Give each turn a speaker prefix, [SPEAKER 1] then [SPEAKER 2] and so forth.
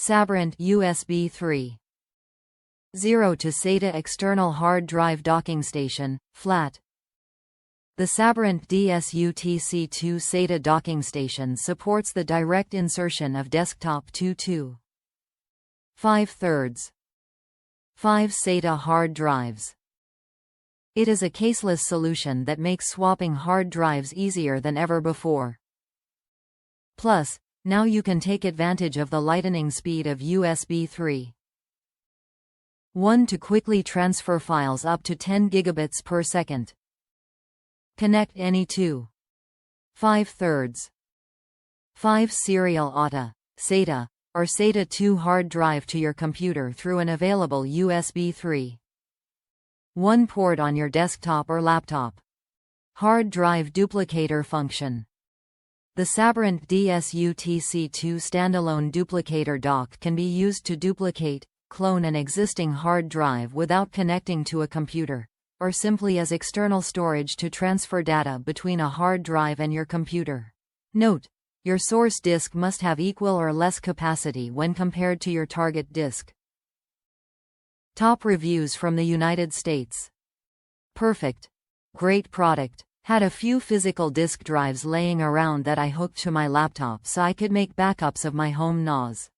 [SPEAKER 1] Sabrent USB 3.0 to SATA External Hard Drive Docking Station, flat. The Sabrent DSUTC2 SATA docking station supports the direct insertion of desktop to 2.5/3 5 SATA hard drives. It is a caseless solution that makes swapping hard drives easier than ever before. Plus, now you can take advantage of the lightening speed of USB 3.1 to quickly transfer files up to 10 gigabits per second. Connect any 2.5/3 5 serial SATA or SATA II hard drive to your computer through an available USB 3.1 port on your desktop or laptop. Hard drive duplicator function. The Sabrent DSUTC2 Standalone Duplicator dock can be used to duplicate, clone an existing hard drive without connecting to a computer, or simply as external storage to transfer data between a hard drive and your computer. Note: your source disk must have equal or less capacity when compared to your target disk. Top reviews from the United States. Perfect. Great product. Had a few physical disk drives laying around that I hooked to my laptop so I could make backups of my home NAS.